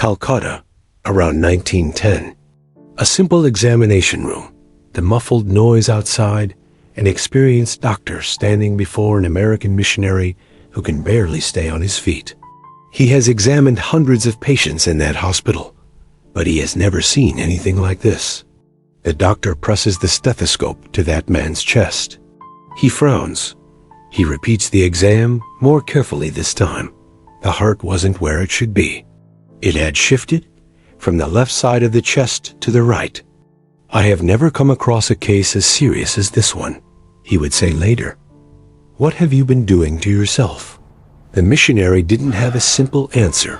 Calcutta, around 1910. A simple examination room, the muffled noise outside, an experienced doctor standing before an American missionary who can barely stay on his feet. He has examined hundreds of patients in that hospital, but he has never seen anything like this. The doctor presses the stethoscope to that man's chest. He frowns. He repeats the exam more carefully this time. The heart wasn't where it should be. It had shifted from the left side of the chest to the right. "I have never come across a case as serious as this one," he would say later. "What have you been doing to yourself?" The missionary didn't have a simple answer,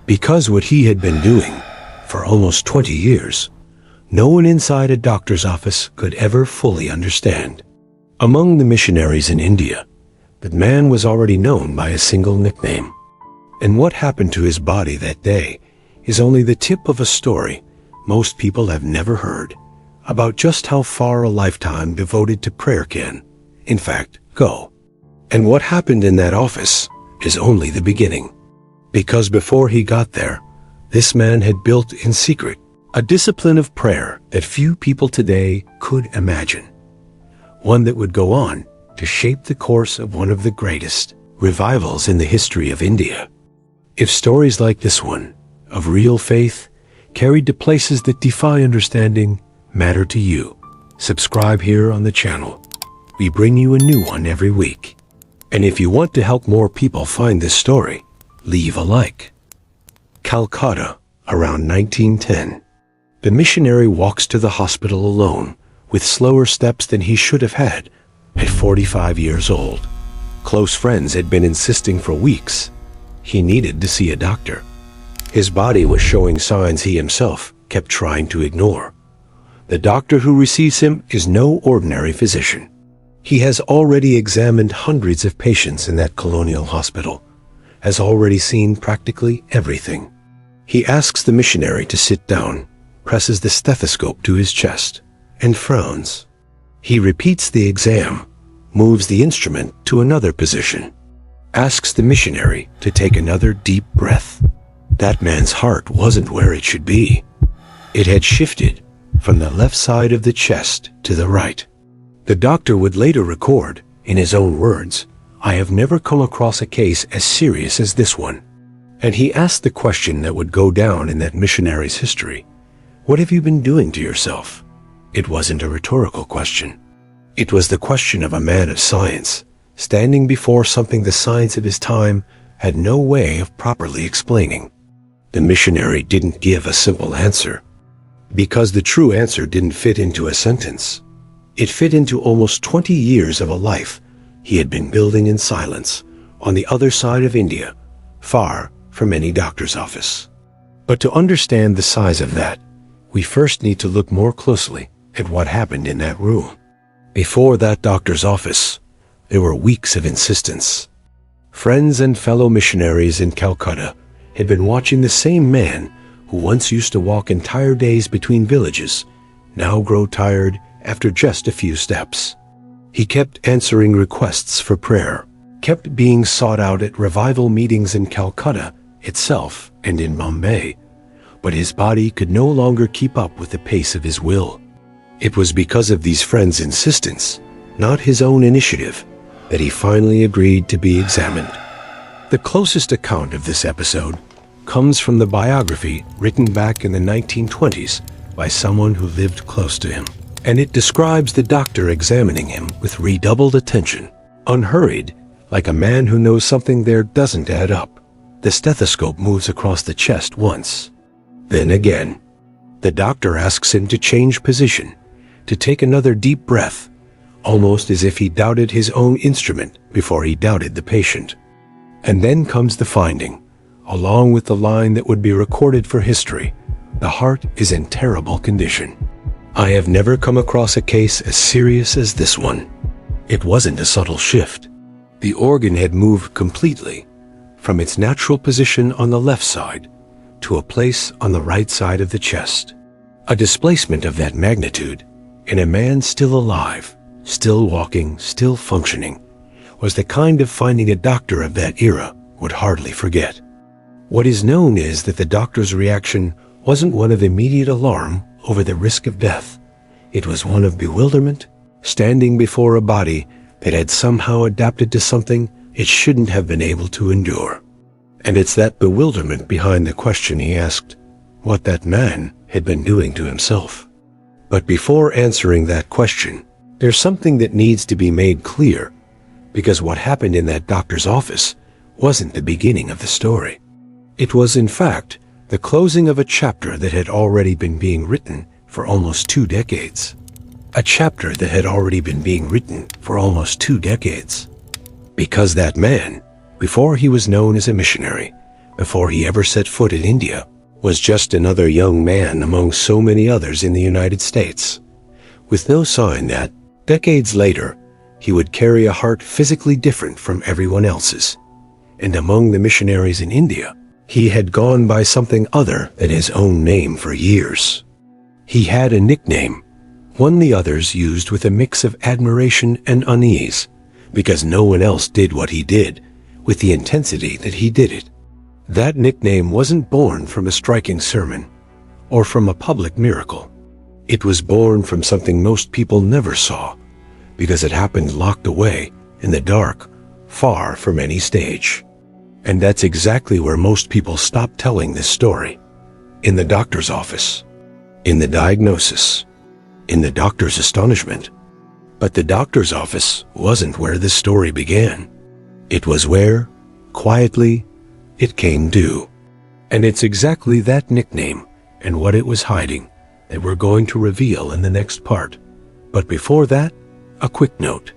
because what he had been doing for almost 20 years, no one inside a doctor's office could ever fully understand. Among the missionaries in India, the man was already known by a single nickname. And what happened to his body that day is only the tip of a story most people have never heard about just how far a lifetime devoted to prayer can, in fact, go. And what happened in that office is only the beginning. Because before he got there, this man had built in secret a discipline of prayer that few people today could imagine. One that would go on to shape the course of one of the greatest revivals in the history of India. If stories like this one, of real faith, carried to places that defy understanding, matter to you, subscribe here on the channel. We bring you a new one every week. And if you want to help more people find this story, leave a like. Calcutta, around 1910. The missionary walks to the hospital alone, with slower steps than he should have had at 45 years old. Close friends had been insisting for weeks he needed to see a doctor. His body was showing signs he himself kept trying to ignore. The doctor who receives him is no ordinary physician. He has already examined hundreds of patients in that colonial hospital, has already seen practically everything. He asks the missionary to sit down, presses the stethoscope to his chest, and frowns. He repeats the exam, moves the instrument to another position, asks the missionary to take another deep breath. That man's heart wasn't where it should be. It had shifted from the left side of the chest to the right. The doctor would later record, in his own words, "I have never come across a case as serious as this one." And he asked the question that would go down in that missionary's history. What have you been doing to yourself? It wasn't a rhetorical question. It was the question of a man of science, standing before something the science of his time had no way of properly explaining. The missionary didn't give a simple answer, because the true answer didn't fit into a sentence. It fit into almost 20 years of a life he had been building in silence on the other side of India, far from any doctor's office. But to understand the size of that, we first need to look more closely at what happened in that room. Before that doctor's office, there were weeks of insistence. Friends and fellow missionaries in Calcutta had been watching the same man who once used to walk entire days between villages, now grow tired after just a few steps. He kept answering requests for prayer, kept being sought out at revival meetings in Calcutta itself and in Bombay, but his body could no longer keep up with the pace of his will. It was because of these friends' insistence, not his own initiative, that he finally agreed to be examined. The closest account of this episode comes from the biography written back in the 1920s by someone who lived close to him, and it describes the doctor examining him with redoubled attention, unhurried, like a man who knows something there doesn't add up. The stethoscope moves across the chest once, then again. The doctor asks him to change position, to take another deep breath, almost as if he doubted his own instrument before he doubted the patient. And then comes the finding, along with the line that would be recorded for history: the heart is in terrible condition. I have never come across a case as serious as this one. It wasn't a subtle shift. The organ had moved completely from its natural position on the left side to a place on the right side of the chest. A displacement of that magnitude in a man still alive, still walking, still functioning, was the kind of finding a doctor of that era would hardly forget. What is known is that the doctor's reaction wasn't one of immediate alarm over the risk of death. It was one of bewilderment, standing before a body that had somehow adapted to something it shouldn't have been able to endure. And it's that bewilderment behind the question he asked, what that man had been doing to himself. But before answering that question, there's something that needs to be made clear, because what happened in that doctor's office wasn't the beginning of the story. It was, in fact, the closing of a chapter that had already been being written for almost 2 decades. A chapter that had already been being written for almost 2 decades. Because that man, before he was known as a missionary, before he ever set foot in India, was just another young man among so many others in the United States, with no sign that, decades later, he would carry a heart physically different from everyone else's. And among the missionaries in India, he had gone by something other than his own name for years. He had a nickname, one the others used with a mix of admiration and unease, because no one else did what he did, with the intensity that he did it. That nickname wasn't born from a striking sermon, or from a public miracle. It was born from something most people never saw, because it happened locked away in the dark, far from any stage. And that's exactly where most people stop telling this story. In the doctor's office, in the diagnosis, in the doctor's astonishment. But the doctor's office wasn't where this story began. It was where, quietly, it came due. And it's exactly that nickname and what it was hiding that we're going to reveal in the next part. But before that, a quick note.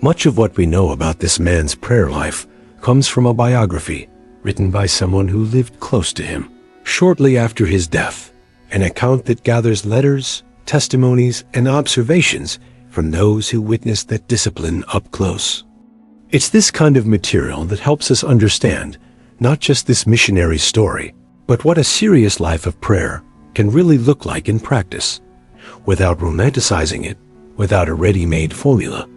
Much of what we know about this man's prayer life comes from a biography written by someone who lived close to him. Shortly after his death, an account that gathers letters, testimonies, and observations from those who witnessed that discipline up close. It's this kind of material that helps us understand not just this missionary's story, but what a serious life of prayer can really look like in practice, without romanticizing it, without a ready-made formula.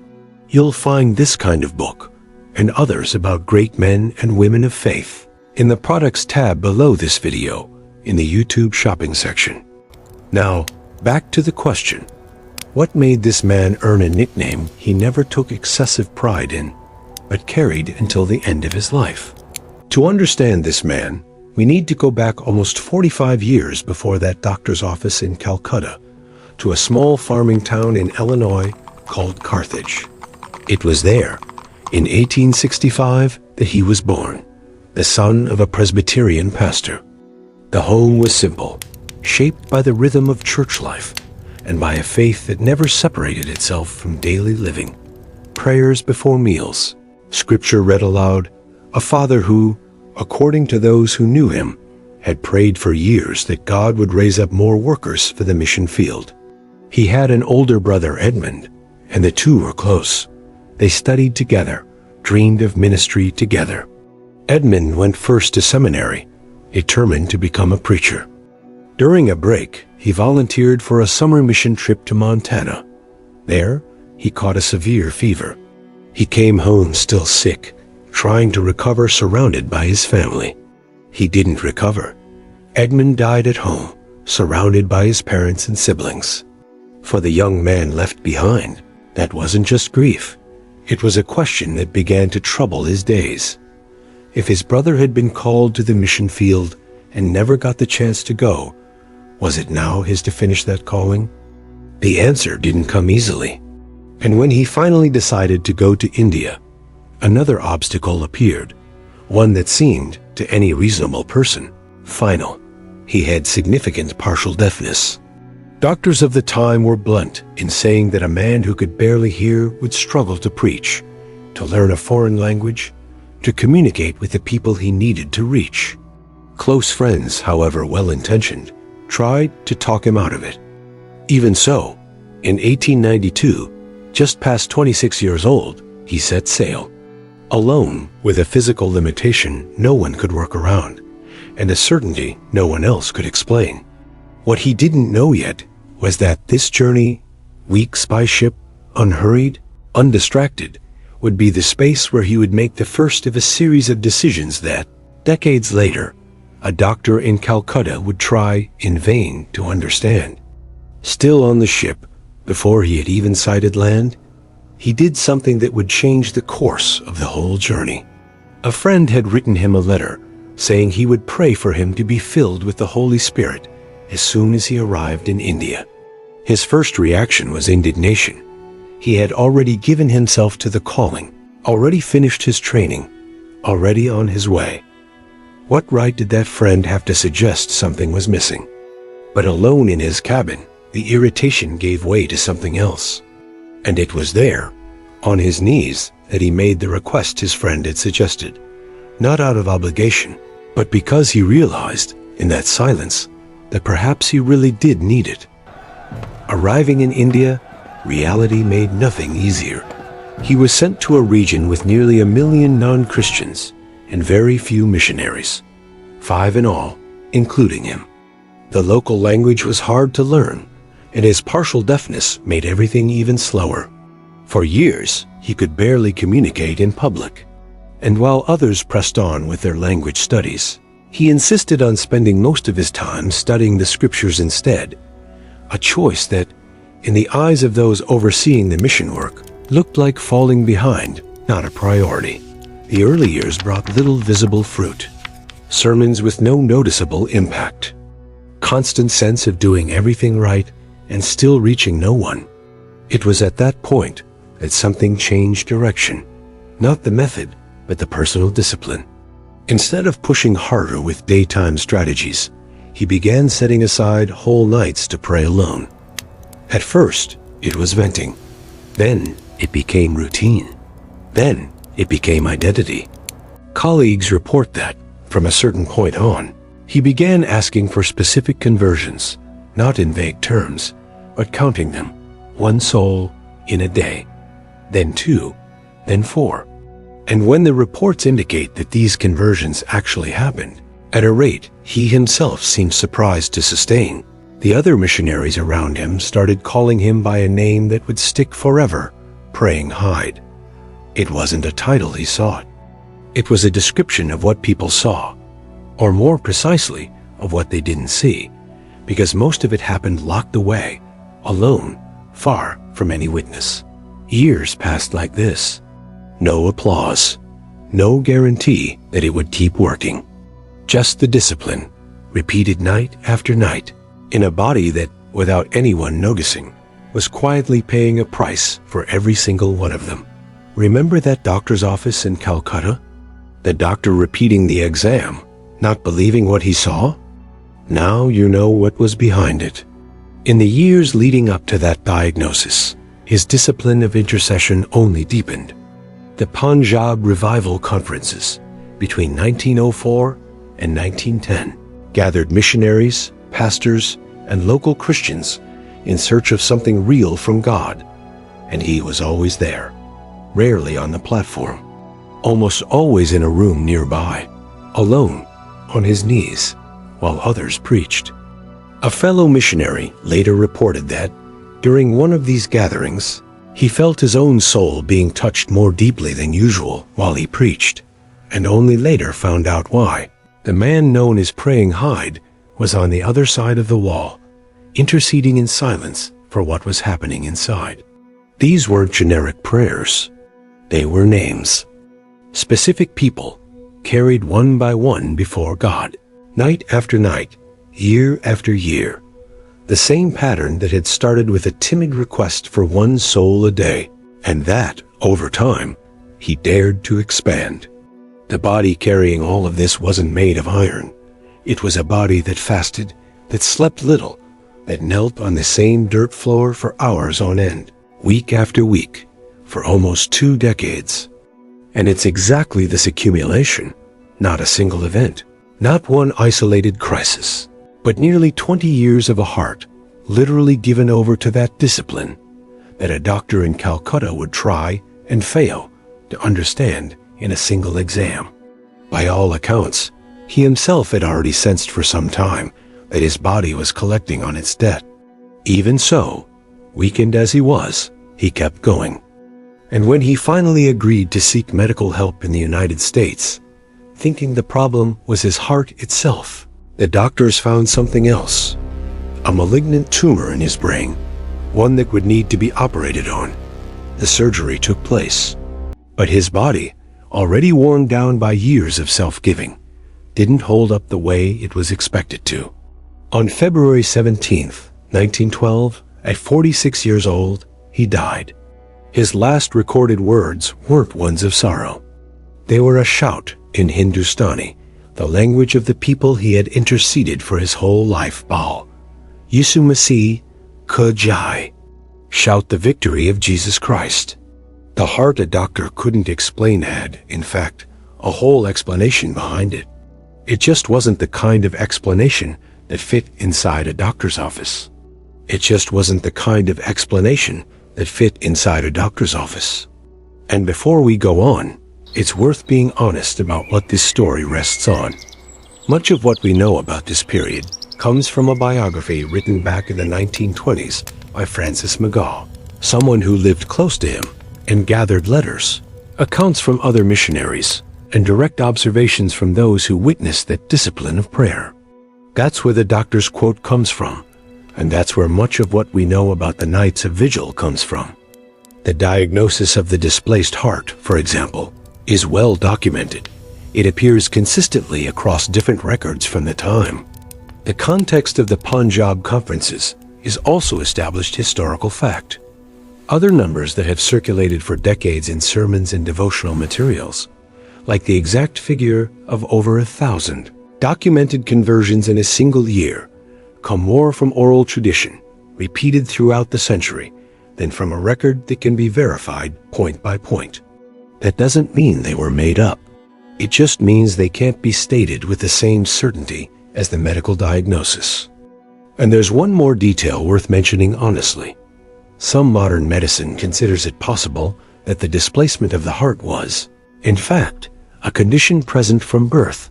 You'll find this kind of book and others about great men and women of faith in the products tab below this video in the YouTube shopping section. Now, back to the question. What made this man earn a nickname he never took excessive pride in, but carried until the end of his life? To understand this man, we need to go back almost 45 years before that doctor's office in Calcutta, to a small farming town in Illinois called Carthage. It was there, in 1865, that he was born, the son of a Presbyterian pastor. The home was simple, shaped by the rhythm of church life, and by a faith that never separated itself from daily living. Prayers before meals, scripture read aloud, a father who, according to those who knew him, had prayed for years that God would raise up more workers for the mission field. He had an older brother, Edmund, and the two were close. They studied together, dreamed of ministry together. Edmund went first to seminary, determined to become a preacher. During a break, he volunteered for a summer mission trip to Montana. There, he caught a severe fever. He came home still sick, trying to recover surrounded by his family. He didn't recover. Edmund died at home, surrounded by his parents and siblings. For the young man left behind, that wasn't just grief. It was a question that began to trouble his days. If his brother had been called to the mission field and never got the chance to go, was it now his to finish that calling? The answer didn't come easily. And when he finally decided to go to India, another obstacle appeared, one that seemed, to any reasonable person, final. He had significant partial deafness. Doctors of the time were blunt in saying that a man who could barely hear would struggle to preach, to learn a foreign language, to communicate with the people he needed to reach. Close friends, however well-intentioned, tried to talk him out of it. Even so, in 1892, just past 26 years old, he set sail. Alone, with a physical limitation no one could work around, and a certainty no one else could explain. What he didn't know yet was that this journey, weeks by ship, unhurried, undistracted, would be the space where he would make the first of a series of decisions that, decades later, a doctor in Calcutta would try in vain to understand. Still on the ship, before he had even sighted land, he did something that would change the course of the whole journey. A friend had written him a letter saying he would pray for him to be filled with the Holy Spirit as soon as he arrived in India. His first reaction was indignation. He had already given himself to the calling, already finished his training, already on his way. What right did that friend have to suggest something was missing? But alone in his cabin, the irritation gave way to something else. And it was there, on his knees, that he made the request his friend had suggested, not out of obligation, but because he realized, in that silence, that perhaps he really did need it. Arriving in India, reality made nothing easier. He was sent to a region with nearly 1 million non-Christians and very few missionaries, 5 in all, including him. The local language was hard to learn, and his partial deafness made everything even slower. For years, he could barely communicate in public. And while others pressed on with their language studies, he insisted on spending most of his time studying the scriptures instead, a choice that, in the eyes of those overseeing the mission work, looked like falling behind, not a priority. The early years brought little visible fruit. Sermons with no noticeable impact. Constant sense of doing everything right and still reaching no one. It was at that point that something changed direction. Not the method, but the personal discipline. Instead of pushing harder with daytime strategies, he began setting aside whole nights to pray alone. At first, it was venting. Then, it became routine. Then, it became identity. Colleagues report that, from a certain point on, he began asking for specific conversions, not in vague terms, but counting them, 1 soul in a day, then 2, then 4. And when the reports indicate that these conversions actually happened, at a rate he himself seemed surprised to sustain, the other missionaries around him started calling him by a name that would stick forever, Praying Hyde. It wasn't a title he sought. It was a description of what people saw, or more precisely, of what they didn't see, because most of it happened locked away, alone, far from any witness. Years passed like this. No applause, no guarantee that it would keep working. Just the discipline, repeated night after night, in a body that, without anyone noticing, was quietly paying a price for every single one of them. Remember that doctor's office in Calcutta? The doctor repeating the exam, not believing what he saw? Now you know what was behind it. In the years leading up to that diagnosis, his discipline of intercession only deepened. The Punjab Revival conferences between 1904 and 1910 gathered missionaries, pastors, and local Christians in search of something real from God, and he was always there, rarely on the platform, almost always in a room nearby, alone, on his knees, while others preached. A fellow missionary later reported that, during one of these gatherings, he felt his own soul being touched more deeply than usual while he preached, and only later found out why. The man known as Praying Hyde was on the other side of the wall, interceding in silence for what was happening inside. These weren't generic prayers. They were names. Specific people, carried one by one before God, night after night, year after year. The same pattern that had started with a timid request for 1 soul a day, and that, over time, he dared to expand. The body carrying all of this wasn't made of iron. It was a body that fasted, that slept little, that knelt on the same dirt floor for hours on end, week after week, for almost 2 decades. And it's exactly this accumulation, not a single event, not one isolated crisis, but nearly 20 years of a heart literally given over to that discipline that a doctor in Calcutta would try and fail to understand in a single exam. By all accounts, he himself had already sensed for some time that his body was collecting on its debt. Even so, weakened as he was, he kept going. And when he finally agreed to seek medical help in the United States, thinking the problem was his heart itself. The doctors found something else. A malignant tumor in his brain, one that would need to be operated on. The surgery took place. But his body, already worn down by years of self-giving, didn't hold up the way it was expected to. On February 17th, 1912, at 46 years old, he died. His last recorded words weren't ones of sorrow. They were a shout in Hindustani, the language of the people he had interceded for his whole life. Baal, Yisu Masih, Ka Jai. Shout the victory of Jesus Christ. The heart a doctor couldn't explain had, in fact, a whole explanation behind it. It just wasn't the kind of explanation that fit inside a doctor's office. It just wasn't the kind of explanation that fit inside a doctor's office. And before we go on, it's worth being honest about what this story rests on. Much of what we know about this period comes from a biography written back in the 1920s by Francis McGaw, someone who lived close to him and gathered letters, accounts from other missionaries, and direct observations from those who witnessed that discipline of prayer. That's where the doctor's quote comes from, and that's where much of what we know about the nights of vigil comes from. The diagnosis of the displaced heart, for example, is well documented. It appears consistently across different records from the time. The context of the Punjab conferences is also established historical fact. Other numbers that have circulated for decades in sermons and devotional materials, like the exact figure of over 1,000 documented conversions in a single year, come more from oral tradition, repeated throughout the century, than from a record that can be verified point by point. That doesn't mean they were made up. It just means they can't be stated with the same certainty as the medical diagnosis. And there's one more detail worth mentioning honestly. Some modern medicine considers it possible that the displacement of the heart was, in fact, a condition present from birth,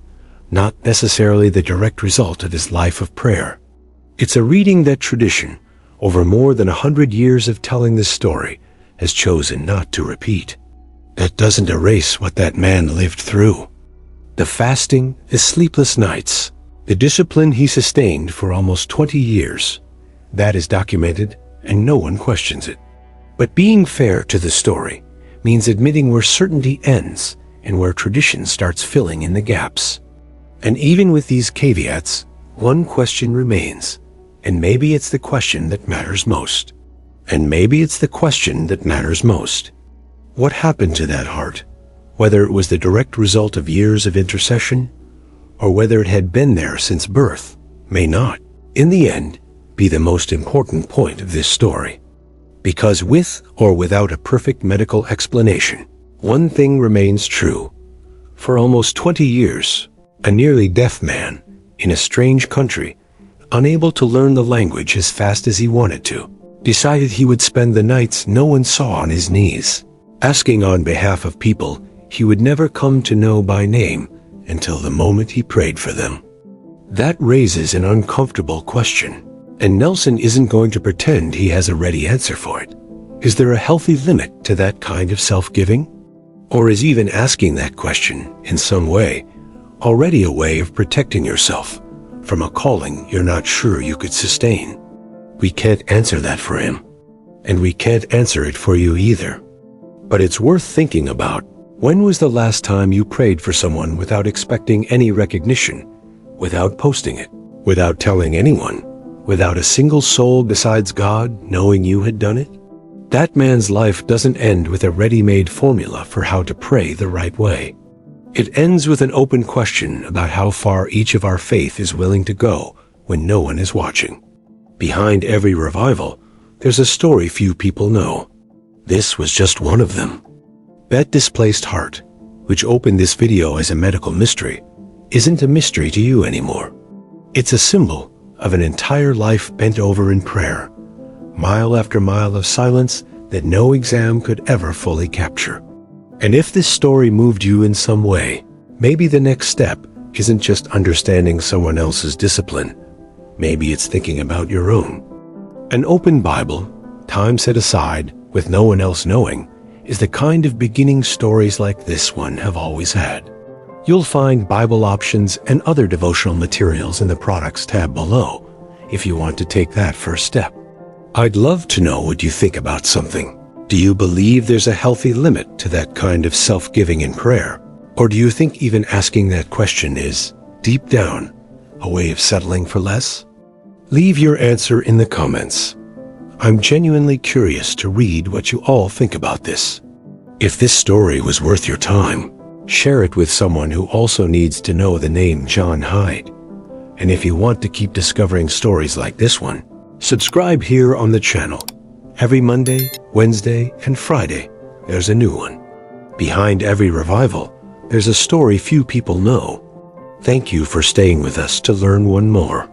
not necessarily the direct result of his life of prayer. It's a reading that tradition, over more than 100 years of telling this story, has chosen not to repeat. That doesn't erase what that man lived through. The fasting, the sleepless nights, the discipline he sustained for almost 20 years. That is documented, and no one questions it. But being fair to the story means admitting where certainty ends and where tradition starts filling in the gaps. And even with these caveats, one question remains, and maybe it's the question that matters most. What happened to that heart? Whether it was the direct result of years of intercession, or whether it had been there since birth, may not, in the end, be the most important point of this story. Because with or without a perfect medical explanation, one thing remains true. For almost 20 years, a nearly deaf man, in a strange country, unable to learn the language as fast as he wanted to, decided he would spend the nights no one saw on his knees, asking on behalf of people he would never come to know by name until the moment he prayed for them. That raises an uncomfortable question, and Nelson isn't going to pretend he has a ready answer for it. Is there a healthy limit to that kind of self-giving? Or is even asking that question, in some way, already a way of protecting yourself from a calling you're not sure you could sustain? We can't answer that for him, and we can't answer it for you either. But it's worth thinking about. When was the last time you prayed for someone without expecting any recognition, without posting it, without telling anyone, without a single soul besides God knowing you had done it? That man's life doesn't end with a ready-made formula for how to pray the right way. It ends with an open question about how far each of our faith is willing to go when no one is watching. Behind every revival, there's a story few people know. This was just one of them. That displaced heart, which opened this video as a medical mystery, isn't a mystery to you anymore. It's a symbol of an entire life bent over in prayer, mile after mile of silence that no exam could ever fully capture. And if this story moved you in some way, maybe the next step isn't just understanding someone else's discipline. Maybe it's thinking about your own. An open Bible, time set aside with no one else knowing, is the kind of beginning stories like this one have always had. You'll find Bible options and other devotional materials in the Products tab below if you want to take that first step. I'd love to know what you think about something. Do you believe there's a healthy limit to that kind of self-giving in prayer? Or do you think even asking that question is, deep down, a way of settling for less? Leave your answer in the comments. I'm genuinely curious to read what you all think about this. If this story was worth your time, share it with someone who also needs to know the name John Hyde. And if you want to keep discovering stories like this one, subscribe here on the channel. Every Monday, Wednesday, and Friday, there's a new one. Behind every revival, there's a story few people know. Thank you for staying with us to learn one more.